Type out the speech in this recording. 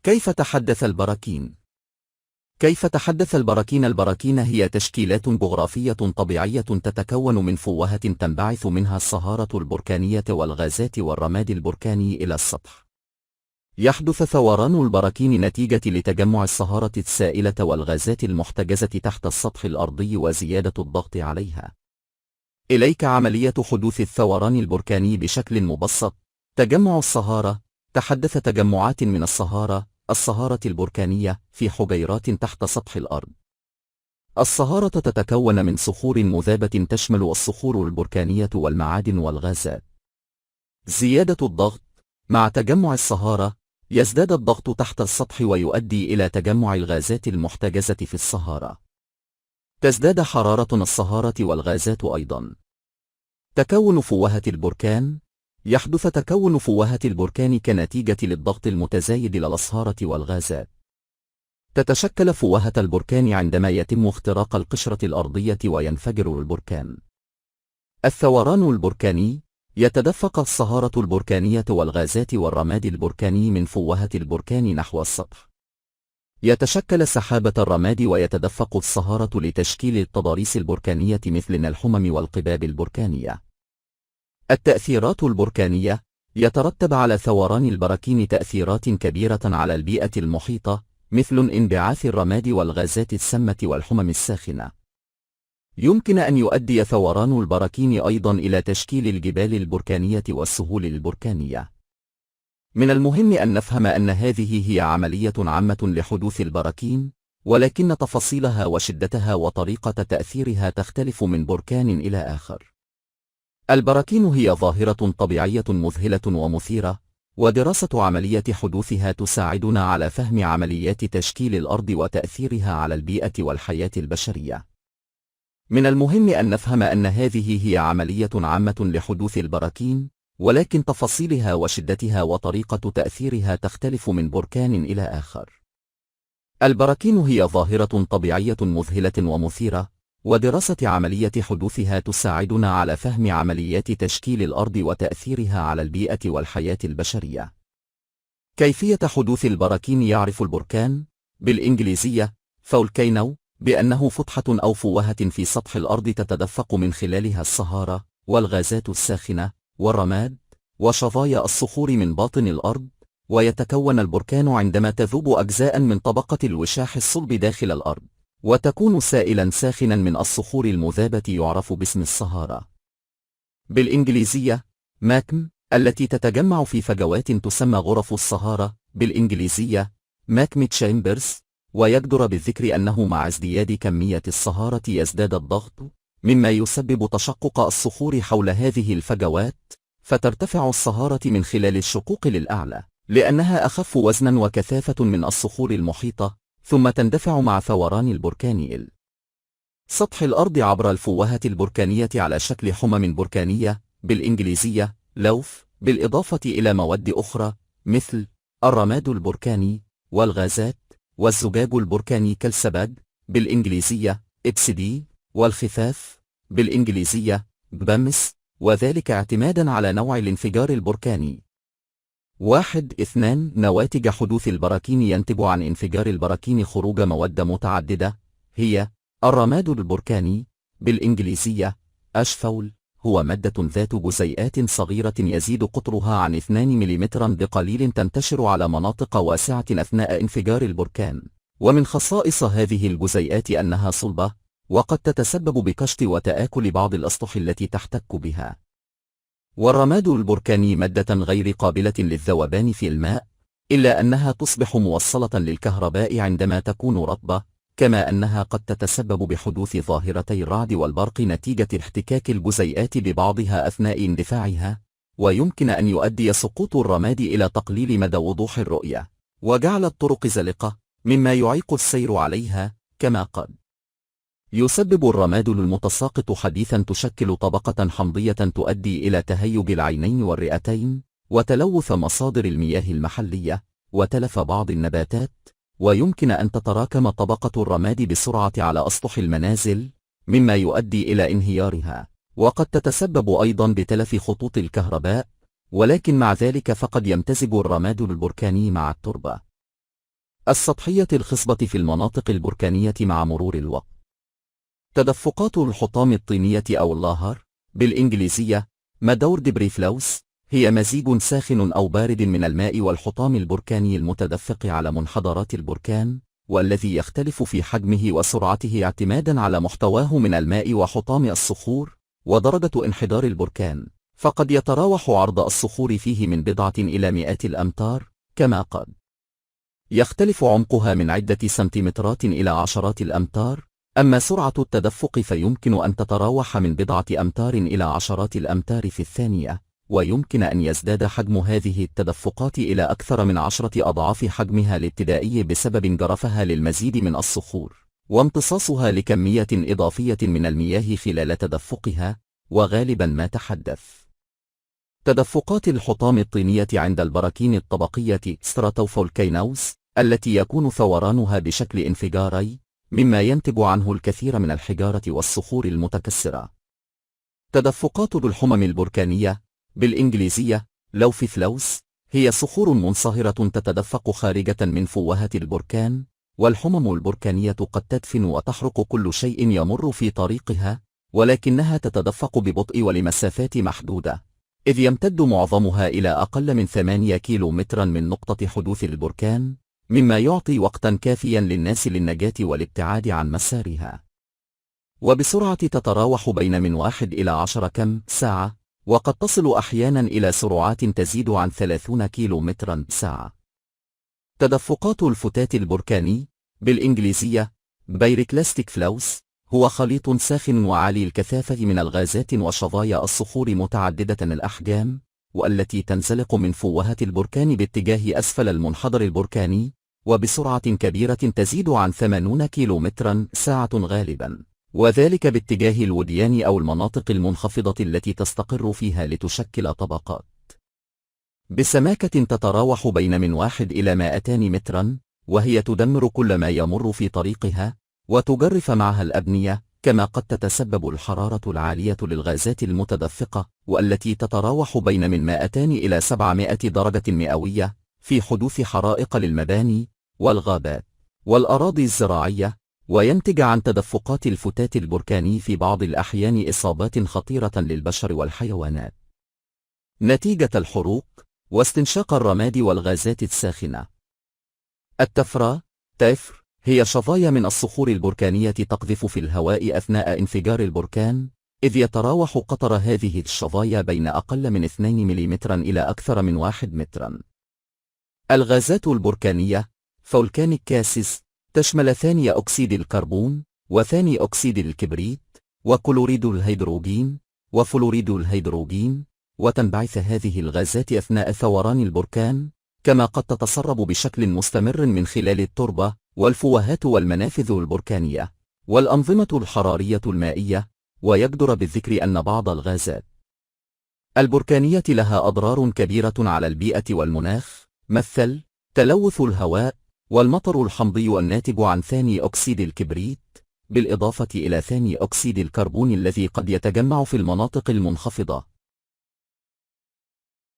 كيف تحدث البراكين؟ كيف تحدث البراكين؟ البراكين هي تشكيلات جغرافية طبيعية تتكون من فوهة تنبعث منها الصهارة البركانية والغازات والرماد البركاني إلى السطح. يحدث ثوران البراكين نتيجة لتجمع الصهارة السائلة والغازات المحتجزة تحت السطح الأرضي وزيادة الضغط عليها. إليك عملية حدوث الثوران البركاني بشكل مبسط. تجمع الصهارة. تحدث تجمعات من الصهارة البركانية في حجيرات تحت سطح الأرض. الصهارة تتكون من صخور مذابة تشمل الصخور البركانية والمعادن والغازات. زيادة الضغط. مع تجمع الصهارة يزداد الضغط تحت السطح ويؤدي إلى تجمع الغازات المحتجزة في الصهارة. تزداد حرارة الصهارة والغازات أيضا. تكون فوهة البركان. يحدث تكون فوهة البركان كنتيجة للضغط المتزايد للأصهارة والغازات. تتشكل فوهة البركان عندما يتم اختراق القشرة الأرضية وينفجر البركان. الثوران البركاني. يتدفق الصهارة البركانية والغازات والرماد البركاني من فوهة البركان نحو السطح. يتشكل سحابة الرماد ويتدفق الصهارة لتشكيل التضاريس البركانية مثل الحمم والقباب البركانية. التأثيرات البركانية. يترتب على ثوران البراكين تأثيرات كبيرة على البيئة المحيطة مثل انبعاث الرماد والغازات السامة والحمم الساخنة. يمكن أن يؤدي ثوران البراكين أيضا إلى تشكيل الجبال البركانية والسهول البركانية. من المهم أن نفهم أن هذه هي عملية عامة لحدوث البراكين، ولكن تفاصيلها وشدتها وطريقة تأثيرها تختلف من بركان إلى آخر. البراكين هي ظاهرة طبيعية مذهلة ومثيرة، ودراسة عملية حدوثها تساعدنا على فهم عمليات تشكيل الأرض وتأثيرها على البيئة والحياة البشرية. من المهم أن نفهم أن هذه هي عملية عامة لحدوث البراكين، ولكن تفاصيلها وشدتها وطريقة تأثيرها تختلف من بركان إلى آخر. البراكين هي ظاهرة طبيعية مذهلة ومثيرة، ودراسة عملية حدوثها تساعدنا على فهم عمليات تشكيل الأرض وتأثيرها على البيئة والحياة البشرية. كيفية حدوث البراكين؟ يعرف البركان بالإنجليزية فولكانو بأنه فتحة أو فوهة في سطح الأرض تتدفق من خلالها الصهارة والغازات الساخنة والرماد وشظايا الصخور من باطن الأرض، ويتكون البركان عندما تذوب أجزاء من طبقة الوشاح الصلب داخل الأرض، وتكون سائلا ساخنا من الصخور المذابة يعرف باسم الصهارة. بالإنجليزية ماكم، التي تتجمع في فجوات تسمى غرف الصهارة بالإنجليزية ماكم تشامبرز. ويجدر بالذكر أنه مع ازدياد كمية الصهارة يزداد الضغط، مما يسبب تشقق الصخور حول هذه الفجوات، فترتفع الصهارة من خلال الشقوق للأعلى لأنها أخف وزنا وكثافة من الصخور المحيطة، ثم تندفع مع ثوران البركان إلى سطح الأرض عبر الفوهة البركانية على شكل حمم بركانية بالإنجليزية لوف، بالإضافة إلى مواد أخرى مثل الرماد البركاني والغازات والزجاج البركاني كالسباج بالإنجليزية إبسدي، والخفاف بالإنجليزية بامس، وذلك اعتمادا على نوع الانفجار البركاني. 2 نواتج حدوث البراكين. ينتج عن انفجار البراكين خروج مواد متعددة، هي الرماد البركاني بالإنجليزية أشفول، هو مادة ذات جزيئات صغيرة يزيد قطرها عن 2 ملم بقليل تنتشر على مناطق واسعة أثناء انفجار البركان، ومن خصائص هذه الجزيئات أنها صلبة، وقد تتسبب بكشط وتآكل بعض الأسطح التي تحتك بها. والرماد البركاني مادة غير قابلة للذوبان في الماء، إلا أنها تصبح موصلة للكهرباء عندما تكون رطبة، كما أنها قد تتسبب بحدوث ظاهرتي الرعد والبرق نتيجة احتكاك الجزيئات ببعضها أثناء اندفاعها، ويمكن أن يؤدي سقوط الرماد إلى تقليل مدى وضوح الرؤية، وجعل الطرق زلقة، مما يعيق السير عليها، كما قد يسبب الرماد المتساقط حديثا تشكل طبقة حمضية تؤدي إلى تهيج العينين والرئتين، وتلوث مصادر المياه المحلية، وتلف بعض النباتات، ويمكن أن تتراكم طبقة الرماد بسرعة على أسطح المنازل، مما يؤدي إلى انهيارها، وقد تتسبب أيضا بتلف خطوط الكهرباء، ولكن مع ذلك فقد يمتزج الرماد البركاني مع التربة. السطحية الخصبة في المناطق البركانية مع مرور الوقت. تدفقات الحطام الطينية أو اللاهر بالإنجليزية مادور ديبري فلوس هي مزيج ساخن أو بارد من الماء والحطام البركاني المتدفق على منحدرات البركان، والذي يختلف في حجمه وسرعته اعتمادا على محتواه من الماء وحطام الصخور ودرجة انحدار البركان، فقد يتراوح عرض الصخور فيه من بضعة إلى مئات الأمتار، كما قد يختلف عمقها من عدة سنتيمترات إلى عشرات الأمتار. أما سرعة التدفق فيمكن أن تتراوح من بضعة أمتار إلى عشرات الأمتار في الثانية، ويمكن أن يزداد حجم هذه التدفقات إلى أكثر من 10 أضعاف حجمها الابتدائي بسبب جرفها للمزيد من الصخور وامتصاصها لكمية إضافية من المياه خلال تدفقها، وغالبا ما تحدث. تدفقات الحطام الطينية عند البراكين الطبقية ستراتوفولكانوس التي يكون ثورانها بشكل انفجاري، مما ينتج عنه الكثير من الحجارة والصخور المتكسرة. تدفقات الحمم البركانية بالإنجليزية لوف فلوس هي صخور منصهرة تتدفق خارجة من فوهة البركان، والحمم البركانية قد تدفن وتحرق كل شيء يمر في طريقها، ولكنها تتدفق ببطء ولمسافات محدودة، إذ يمتد معظمها إلى أقل من 8 كيلومترا من نقطة حدوث البركان، مما يعطي وقتا كافيا للناس للنجاة والابتعاد عن مسارها. وبسرعة تتراوح بين من 1 إلى 10 كم ساعة، وقد تصل أحيانا إلى سرعات تزيد عن 30 كيلومترا ساعة. تدفقات الفتات البركاني بالإنجليزية بيريكلاستيك فلوس هو خليط ساخن وعالي الكثافة من الغازات وشظايا الصخور متعددة الأحجام، والتي تنزلق من فوهة البركان باتجاه أسفل المنحدر البركاني، وبسرعة كبيرة تزيد عن 80 كيلومترا ساعة غالبا، وذلك باتجاه الوديان أو المناطق المنخفضة التي تستقر فيها لتشكل طبقات بسماكة تتراوح بين من 1 إلى 200 مترا، وهي تدمر كل ما يمر في طريقها وتجرف معها الأبنية، كما قد تتسبب الحرارة العالية للغازات المتدفقة والتي تتراوح بين من 200 إلى 700 درجة مئوية في حدوث حرائق للمباني والغابات والأراضي الزراعية، وينتج عن تدفقات الفتات البركاني في بعض الأحيان إصابات خطيرة للبشر والحيوانات نتيجة الحروق واستنشاق الرماد والغازات الساخنة. التفرة تفر هي شظايا من الصخور البركانية تقذف في الهواء أثناء انفجار البركان، إذ يتراوح قطر هذه الشظايا بين أقل من 2 ملم إلى أكثر من 1 متر. الغازات البركانية فولكانيك كاسز تشمل ثاني أكسيد الكربون وثاني أكسيد الكبريت وكلوريد الهيدروجين وفلوريد الهيدروجين، وتنبعث هذه الغازات أثناء ثوران البركان، كما قد تتسرب بشكل مستمر من خلال التربة والفوهات والمنافذ البركانية والأنظمة الحرارية المائية. ويجدر بالذكر أن بعض الغازات البركانية لها أضرار كبيرة على البيئة والمناخ، مثل تلوث الهواء والمطر الحمضي الناتج عن ثاني أكسيد الكبريت، بالإضافة إلى ثاني أكسيد الكربون الذي قد يتجمع في المناطق المنخفضة